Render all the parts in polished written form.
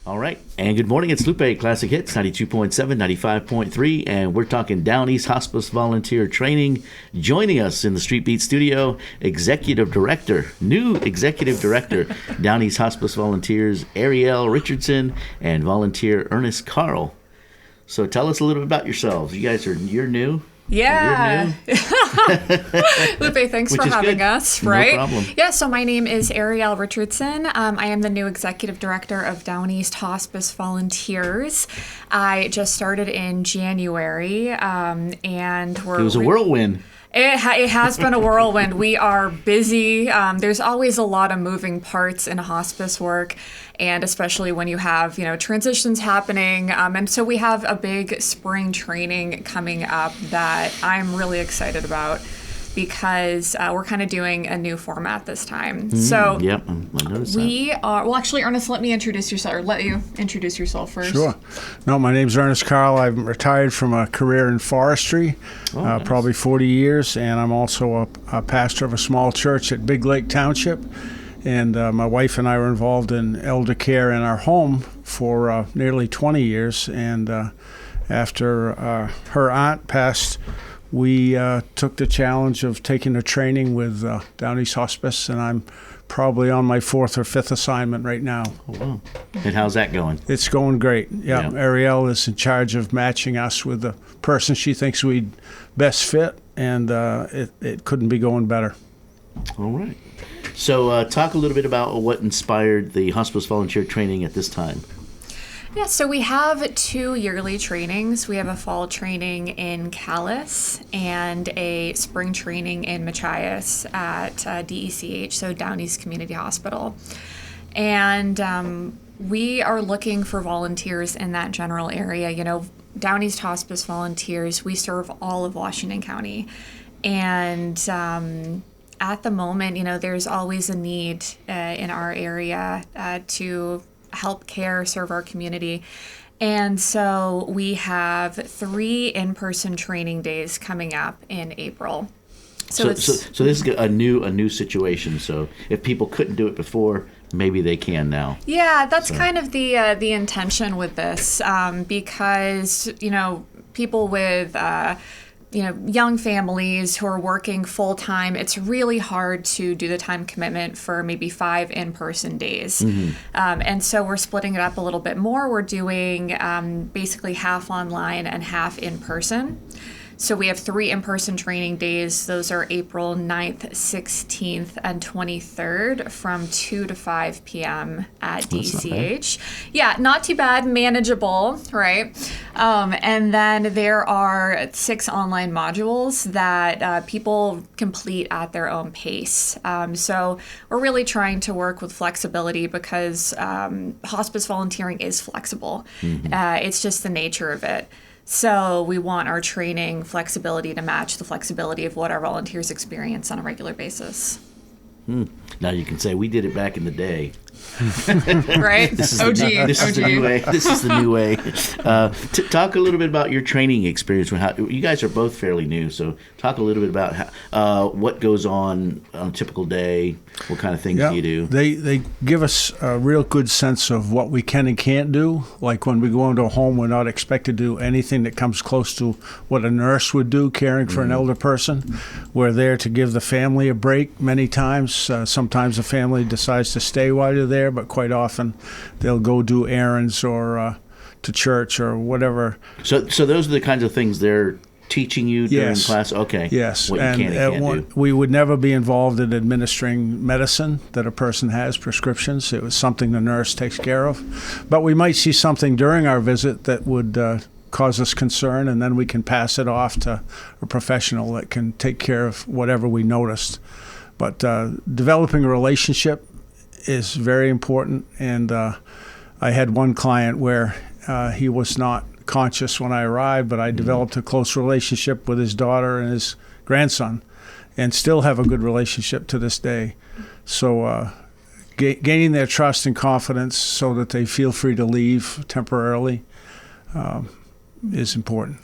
All right. And good morning. It's Lupe, Classic Hits, 92.7, 95.3. And we're talking Down East Hospice Volunteer Training. Joining us in the Street Beat studio, new Executive Director, Down East Hospice Volunteers, Ariel Richardson, and volunteer Ernest Carl. So tell us a little bit about yourselves. You're new. Yeah. Lupe, thanks for having us. Right? No problem. Yeah, so my name is Ariel Richardson. I am the new Executive Director of Down East Hospice Volunteers. I just started in January, and It was a whirlwind. It has been a whirlwind. We are busy. There's always a lot of moving parts in hospice work, and especially when you have, transitions happening. And so we have a big spring training coming up that I'm really excited about because we're kind of doing a new format this time. Yep, I noticed we are, well, actually, Ernest, let you introduce yourself first. Sure. No, my name's Ernest Carl. I'm retired from a career in forestry, nice. Probably 40 years, and I'm also a pastor of a small church at Big Lake Township. And my wife and I were involved in elder care in our home for nearly 20 years. And after her aunt passed, we took the challenge of taking a training with Down East Hospice, and I'm probably on my 4th or 5th assignment right now. Oh, wow. And how's that going? It's going great. Yeah. Ariel is in charge of matching us with the person she thinks we'd best fit, and it couldn't be going better. All right. So talk a little bit about what inspired the hospice volunteer training at this time. Yeah, so we have 2 yearly trainings. We have a fall training in Calais and a spring training in Machias at DECH, so Down East Community Hospital. And we are looking for volunteers in that general area. Down East Hospice Volunteers, we serve all of Washington County. And at the moment, there's always a need in our area to help serve our community. And so we have 3 in-person training days coming up in April. So this is a new situation. So if people couldn't do it before, maybe they can now. Yeah, that's kind of the intention with this, because people with young families who are working full time, it's really hard to do the time commitment for maybe 5 in-person days. Mm-hmm. And so we're splitting it up a little bit more. We're doing basically half online and half in person. So we have 3 in-person training days. Those are April 9th, 16th, and 23rd from 2 to 5 p.m. at DCH. Yeah, not too bad, manageable, right? And then there are 6 online modules that people complete at their own pace. So we're really trying to work with flexibility because hospice volunteering is flexible. Mm-hmm. It's just the nature of it. So we want our training flexibility to match the flexibility of what our volunteers experience on a regular basis. Now you can say we did it back in the day. Right? This is the new way. This is the new way. Talk a little bit about your training experience. You guys are both fairly new, so talk a little bit about what goes on a typical day. What kind of things do you do? They give us a real good sense of what we can and can't do. Like when we go into a home, we're not expected to do anything that comes close to what a nurse would do caring for an elder person. We're there to give the family a break many times. Sometimes the family decides to stay while you're there, but quite often they'll go do errands or to church or whatever. So those are the kinds of things they're teaching you during class? Okay. Yes. What you can and can't do. We would never be involved in administering medicine that a person has, prescriptions. It was something the nurse takes care of. But we might see something during our visit that would cause us concern, and then we can pass it off to a professional that can take care of whatever we noticed. But developing a relationship is very important, and I had one client where he was not conscious when I arrived, but I developed a close relationship with his daughter and his grandson, and still have a good relationship to this day. So gaining their trust and confidence so that they feel free to leave temporarily is important.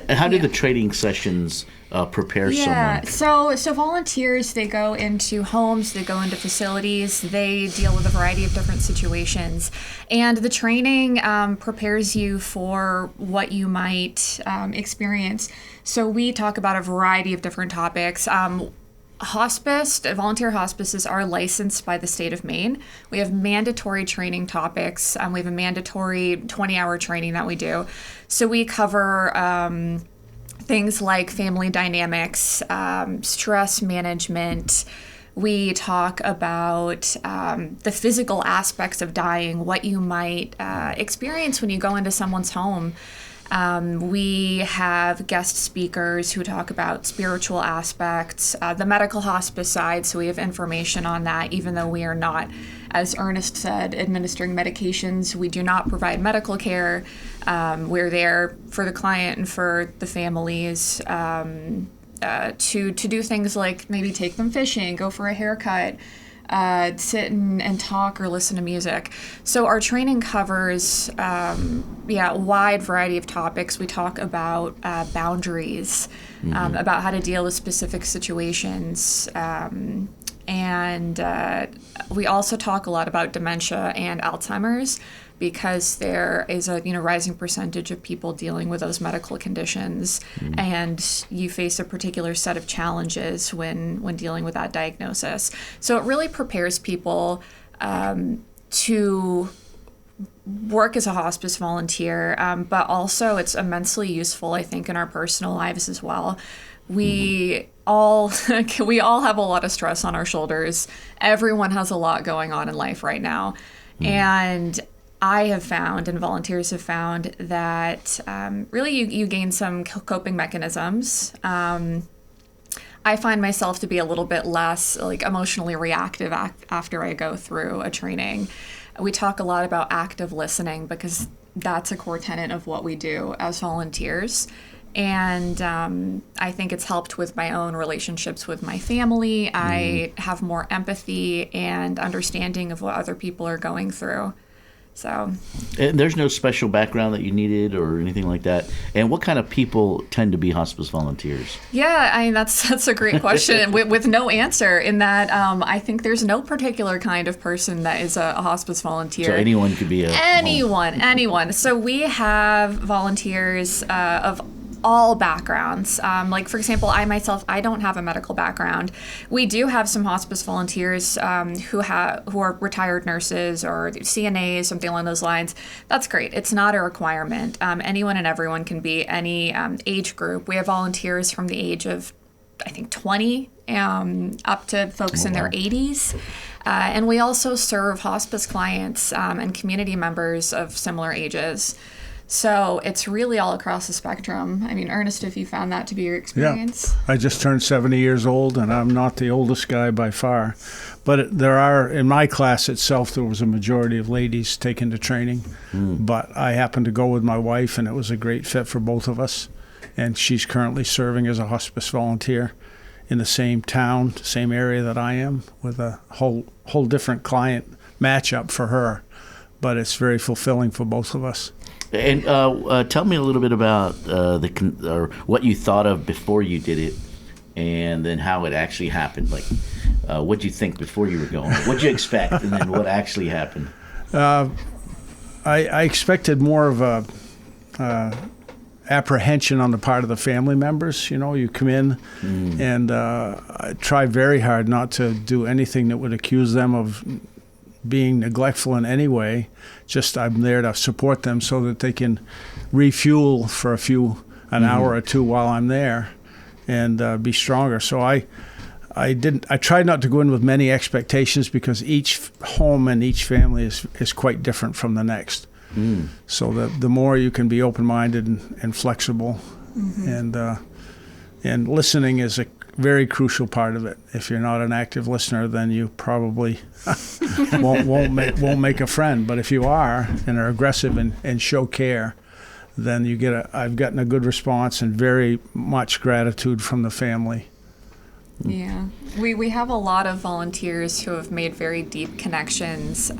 How do the training sessions prepare someone? So volunteers, they go into homes, they go into facilities, they deal with a variety of different situations. And the training prepares you for what you might experience. So we talk about a variety of different topics. Volunteer hospices are licensed by the state of Maine. We have mandatory training topics. We have a mandatory 20-hour training that we do. So we cover things like family dynamics, stress management. We talk about the physical aspects of dying, what you might experience when you go into someone's home. We have guest speakers who talk about spiritual aspects, the medical hospice side, so we have information on that, even though we are not, as Ernest said, administering medications. We do not provide medical care. We're there for the client and for the families to do things like maybe take them fishing, go for a haircut, sit and talk or listen to music. So our training covers a wide variety of topics. We talk about boundaries, about how to deal with specific situations, and we also talk a lot about dementia and Alzheimer's, because there is a rising percentage of people dealing with those medical conditions, and you face a particular set of challenges when dealing with that diagnosis. So it really prepares people to work as a hospice volunteer, but also it's immensely useful, I think, in our personal lives as well. We all have a lot of stress on our shoulders. Everyone has a lot going on in life right now, and I have found, and volunteers have found, that really you gain some coping mechanisms. I find myself to be a little bit less emotionally reactive after I go through a training. We talk a lot about active listening because that's a core tenet of what we do as volunteers. And I think it's helped with my own relationships with my family. I have more empathy and understanding of what other people are going through. So, and there's no special background that you needed or anything like that. And what kind of people tend to be hospice volunteers? Yeah, I mean, that's a great question with no answer, in that I think there's no particular kind of person that is a hospice volunteer. So anyone could be anyone. So we have volunteers of all backgrounds. Like, for example, I don't have a medical background. We do have some hospice volunteers who are retired nurses or CNAs, something along those lines. That's great. It's not a requirement. Anyone and everyone can be any age group. We have volunteers from the age of, I think, 20 up to folks in their 80s. And we also serve hospice clients and community members of similar ages. So it's really all across the spectrum. I mean, Ernest, if you found that to be your experience? Yeah, I just turned 70 years old, and I'm not the oldest guy by far. But in my class itself, there was a majority of ladies taken to training. But I happened to go with my wife, and it was a great fit for both of us. And she's currently serving as a hospice volunteer in the same town, same area that I am, with a whole different client matchup for her. But it's very fulfilling for both of us. And tell me a little bit about what you thought of before you did it, and then how it actually happened. Like, what did you think before you were going? What did you expect, and then what actually happened? I expected more of a apprehension on the part of the family members. You come in, and I try very hard not to do anything that would accuse them of being neglectful in any way. Just I'm there to support them so that they can refuel for an hour or two while I'm there, and be stronger. So I tried not to go in with many expectations, because each home and each family is quite different from the next. So the more you can be open-minded and flexible, and listening is a very crucial part of it. If you're not an active listener, then you probably won't make a friend. But if you are and are aggressive and show care, then I've gotten a good response and very much gratitude from the family. Yeah, we have a lot of volunteers who have made very deep connections.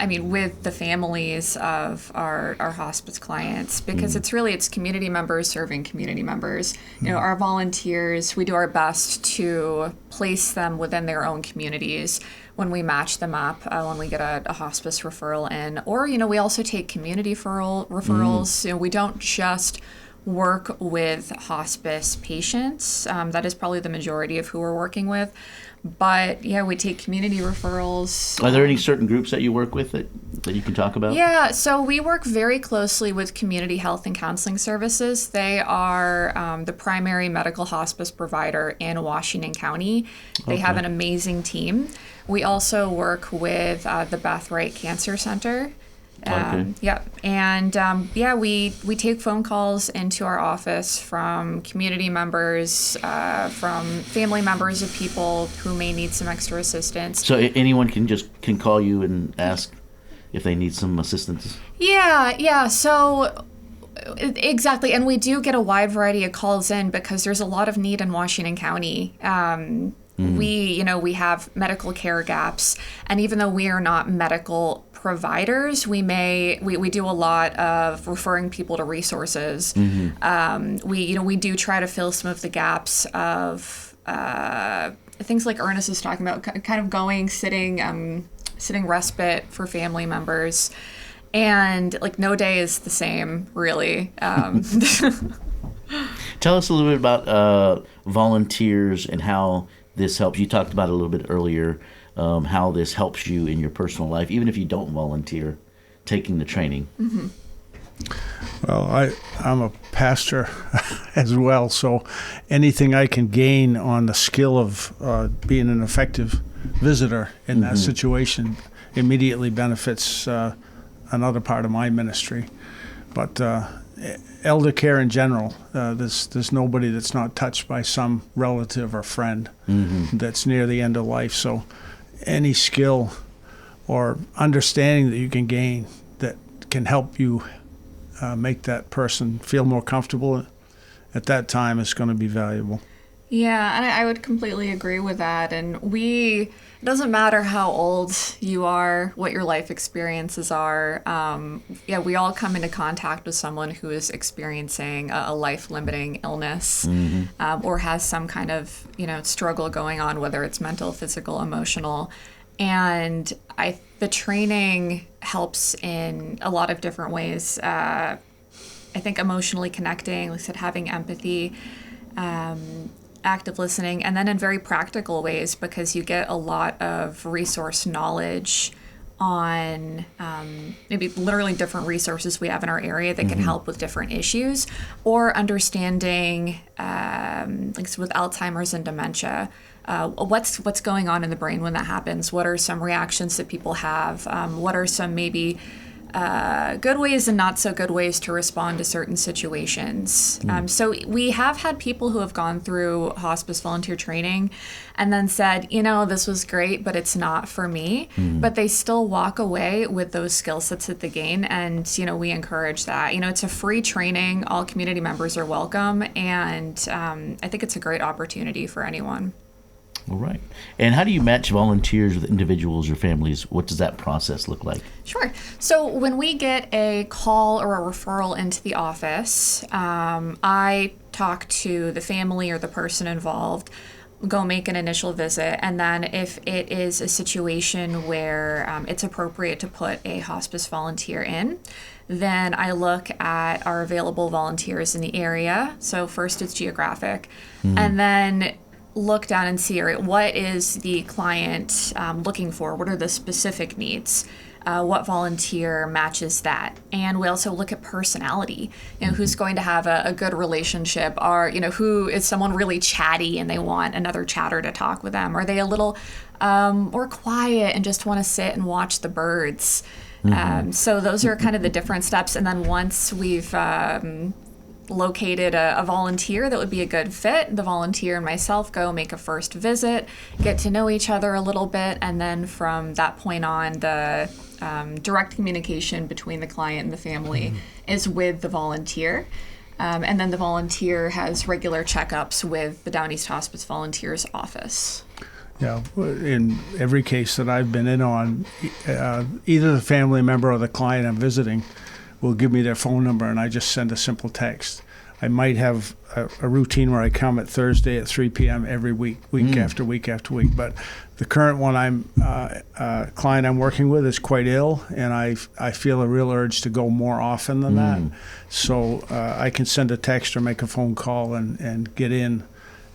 With the families of our hospice clients, because it's community members serving community members. Our volunteers, we do our best to place them within their own communities when we match them up, when we get a hospice referral in. Or, we also take community referrals. We don't just work with hospice patients. That is probably the majority of who we're working with. But yeah, we take community referrals. Are there any certain groups that you work with that you can talk about? Yeah, so we work very closely with Community Health and Counseling Services. They are the primary medical hospice provider in Washington County. They have an amazing team. We also work with the Beth Wright Cancer Center. Yeah, and we take phone calls into our office from community members, from family members of people who may need some extra assistance. So anyone can call you and ask if they need some assistance? Yeah. So exactly, and we do get a wide variety of calls in because there's a lot of need in Washington County. We have medical care gaps, and even though we are not medical providers, we do a lot of referring people to resources. We do try to fill some of the gaps of things like Ernest is talking about, kind of sitting respite for family members, and like no day is the same, really. Tell us a little bit about volunteers and how this helps. You talked about it a little bit earlier, how this helps you in your personal life, even if you don't volunteer, taking the training. Well, I'm a pastor as well, so anything I can gain on the skill of being an effective visitor in that situation immediately benefits another part of my ministry. But elder care in general, there's nobody that's not touched by some relative or friend that's near the end of life. So any skill or understanding that you can gain that can help you make that person feel more comfortable at that time is going to be valuable. Yeah, and I would completely agree with that. And it doesn't matter how old you are, what your life experiences are. We all come into contact with someone who is experiencing a life-limiting illness or has some kind of, struggle going on, whether it's mental, physical, emotional. And the training helps in a lot of different ways. I think emotionally connecting, like I said, having empathy, active listening, and then in very practical ways, because you get a lot of resource knowledge on maybe literally different resources we have in our area that can help with different issues, or understanding like with Alzheimer's and dementia, what's going on in the brain when that happens, what are some reactions that people have, what are some maybe good ways and not so good ways to respond to certain situations. So we have had people who have gone through hospice volunteer training and then said, this was great, but it's not for me. But they still walk away with those skill sets that they gain. And, we encourage that. It's a free training. All community members are welcome. And I think it's a great opportunity for anyone. All right. And how do you match volunteers with individuals or families? What does that process look like? Sure. So when we get a call or a referral into the office, I talk to the family or the person involved, go make an initial visit, and then if it is a situation where it's appropriate to put a hospice volunteer in, then I look at our available volunteers in the area. So first it's geographic, and then look down and see, all right, what is the client looking for? What are the specific needs? What volunteer matches that? And we also look at personality. Who's going to have a good relationship? Or, who is someone really chatty and they want another chatter to talk with them? Are they a little more quiet and just want to sit and watch the birds? So those are kind of the different steps. And then once we've located a volunteer that would be a good fit, the volunteer and myself go make a first visit, get to know each other a little bit, and then from that point on, the direct communication between the client and the family is with the volunteer. And then the volunteer has regular checkups with the Down East Hospice Volunteers Office. Yeah, in every case that I've been in on, either the family member or the client I'm visiting will give me their phone number, and I just send a simple text. I might have a routine where I come at Thursday at 3 p.m. every week after week after week. But the current one client I'm working with is quite ill, and I feel a real urge to go more often than that. So I can send a text or make a phone call and get in,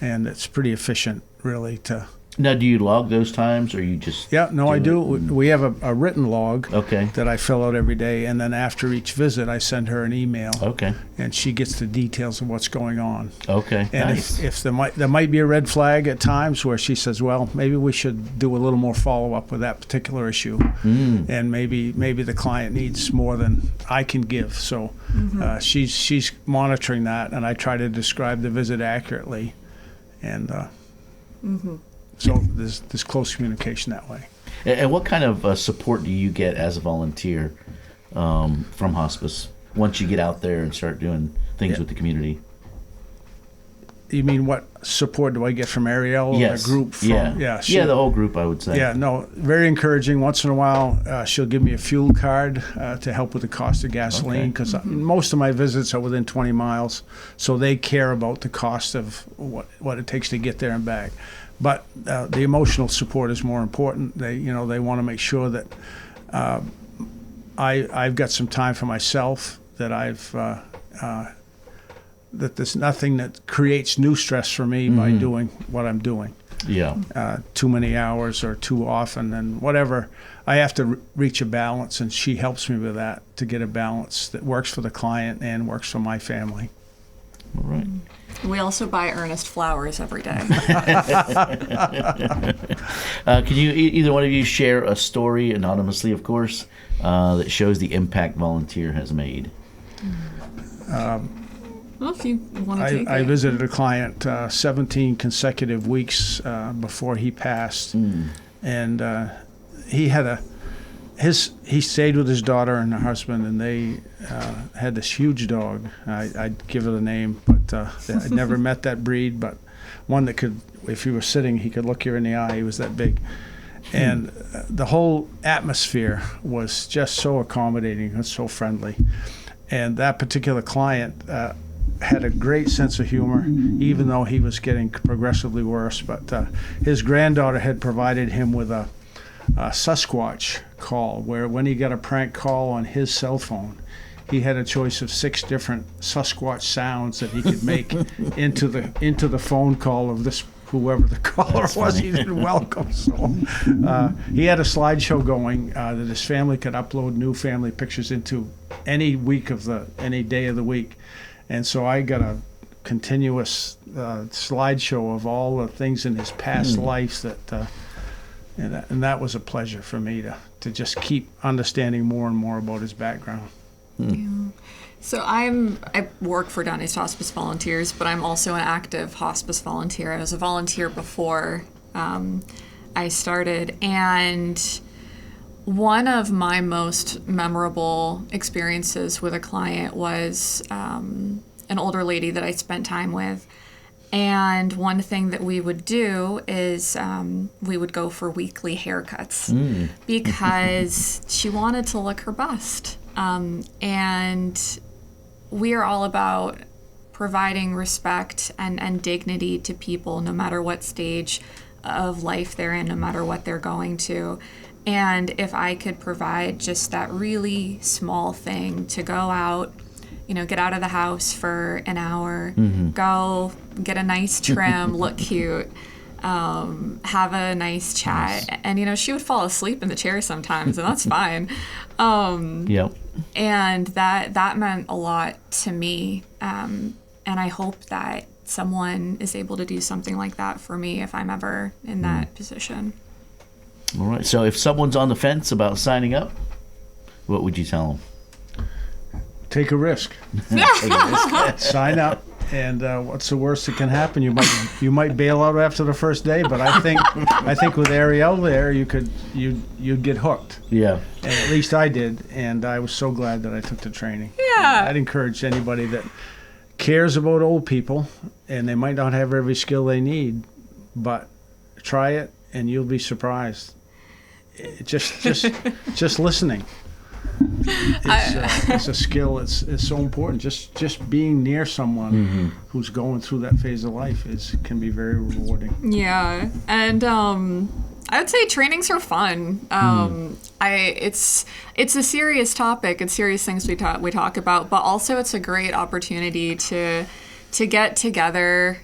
and it's pretty efficient, really, to... Now, do you log those times, or you just... Yeah, no, I do. We have a written log Okay. that I fill out every day, and then after each visit, I send her an email. Okay. And she gets the details of what's going on. Okay. And Nice. if there might be a red flag at times where she says, well, maybe we should do a little more follow-up with that particular issue, and maybe the client needs more than I can give. So she's monitoring that, and I try to describe the visit accurately, and so there's close communication that way. And what kind of support do you get as a volunteer from hospice once you get out there and start doing things with the community? You mean what support do I get from Ariel or Yes. a group? From, Yeah, the whole group, I would say. Yeah, no, very encouraging. Once in a while, she'll give me a fuel card to help with the cost of gasoline, because most of my visits are within 20 miles, so they care about the cost of what it takes to get there and back. But the emotional support is more important. They want to make sure that I've got some time for myself, that that there's nothing that creates new stress for me by doing what I'm doing. Yeah. Too many hours or too often, and whatever. I have to reach a balance, and she helps me with that, to get a balance that works for the client and works for my family. All right. We also buy Ernest flowers every day. Can you, either one of you, share a story, anonymously, of course, that shows the impact volunteer has made? Well, if you want to take I it. visited a client 17 consecutive weeks before he passed, and he had he stayed with his daughter and her husband, and they had this huge dog. I'd give it a name, but I'd never met that breed, but one that could, if you were sitting, he could look you in the eye. He was that big. And the whole atmosphere was just so accommodating and so friendly. And that particular client had a great sense of humor, even though he was getting progressively worse. But his granddaughter had provided him with a Sasquatch call, where when he got a prank call on his cell phone, he had a choice of 6 different Sasquatch sounds that he could make into the phone call of this whoever the caller was. He didn't welcome. So he had a slideshow going that his family could upload new family pictures into any day of the week. And so I got a continuous slideshow of all the things in his past life and that was a pleasure for me to just keep understanding more and more about his background. Yeah. So I work for Down East Hospice Volunteers, but I'm also an active hospice volunteer. I was a volunteer before I started, and one of my most memorable experiences with a client was an older lady that I spent time with. And one thing that we would do is we would go for weekly haircuts because she wanted to look her best. And we are all about providing respect and dignity to people, no matter what stage of life they're in, no matter what they're going to. And if I could provide just that really small thing to go out, get out of the house for an hour, go get a nice trim, look cute, have a nice chat. And, she would fall asleep in the chair sometimes, and that's fine. Yep. And that meant a lot to me. And I hope that someone is able to do something like that for me if I'm ever in that position. All right. So if someone's on the fence about signing up, what would you tell them? Take a risk. Sign up, and what's the worst that can happen? You might bail out after the first day, but I think with Ariel there, you'd get hooked. Yeah. And at least I did, and I was so glad that I took the training. Yeah. I'd encourage anybody that cares about old people, and they might not have every skill they need, but try it and you'll be surprised. Just listening. It's a skill. It's so important. Just being near someone who's going through that phase of life can be very rewarding. Yeah, and I would say trainings are fun. It's a serious topic. It's serious things we talk about, but also it's a great opportunity to get together.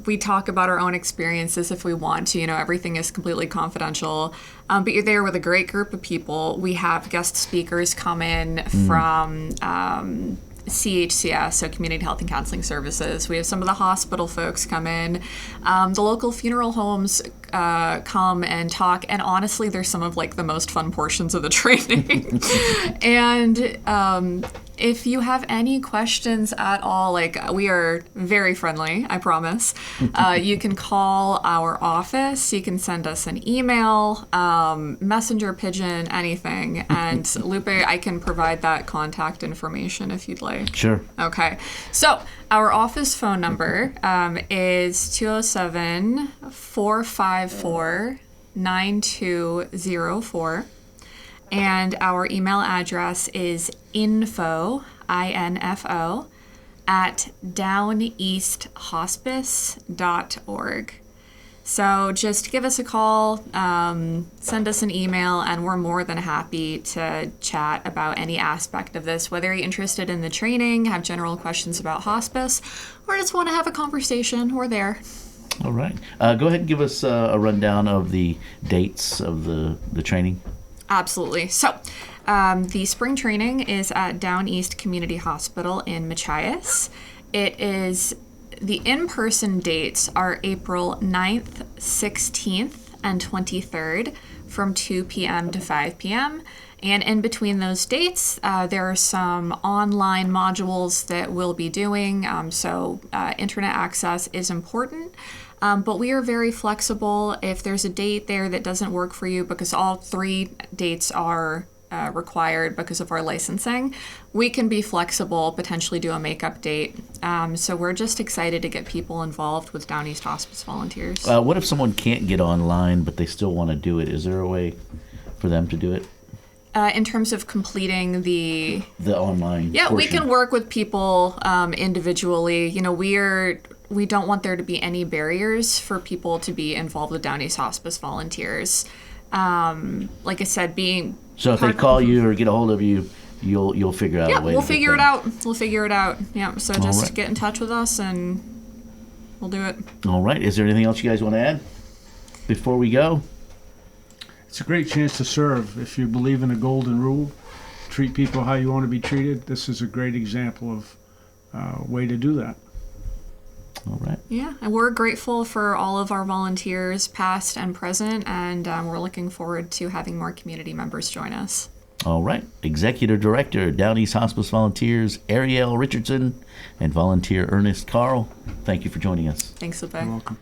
We talk about our own experiences if we want to. Everything is completely confidential. But you're there with a great group of people. We have guest speakers come in from CHCS, so Community Health and Counseling Services. We have some of the hospital folks come in. The local funeral homes come and talk, and honestly, they're some of the most fun portions of the training. And if you have any questions at all, we are very friendly, I promise. You can call our office. You can send us an email, messenger pigeon, anything. And Lupe, I can provide that contact information if you'd like. Sure. Okay. So our office phone number is 207-454-9204. And our email address is info, I-N-F-O, at downeasthospice.org. So just give us a call, send us an email, and we're more than happy to chat about any aspect of this, whether you're interested in the training, have general questions about hospice, or just want to have a conversation. We're there. All right. Go ahead and give us a rundown of the dates of the training. Absolutely. So the spring training is at Down East Community Hospital in Machias. The in-person dates are April 9th, 16th, and 23rd from 2 p.m. to 5 p.m. And in between those dates, there are some online modules that we'll be doing. So internet access is important. But we are very flexible. If there's a date there that doesn't work for you, because all 3 dates are required because of our licensing, we can be flexible, potentially do a makeup date. So we're just excited to get people involved with Down East Hospice volunteers. What if someone can't get online, but they still want to do it? Is there a way for them to do it? In terms of completing the online portion. We can work with people individually. We don't want there to be any barriers for people to be involved with Down East Hospice volunteers. Like I said, so if they call you or get a hold of you, you'll figure out a way. We'll figure it out. Yeah. So just get in touch with us and we'll do it. All right. Is there anything else you guys want to add before we go? It's a great chance to serve. If you believe in a golden rule, treat people how you want to be treated. This is a great example of a way to do that. All right. Yeah, and we're grateful for all of our volunteers, past and present, and we're looking forward to having more community members join us. All right. Executive Director, Down East Hospice Volunteers, Ariel Richardson, and volunteer Ernest Carl. Thank you for joining us. Thanks, Lupe. You're welcome.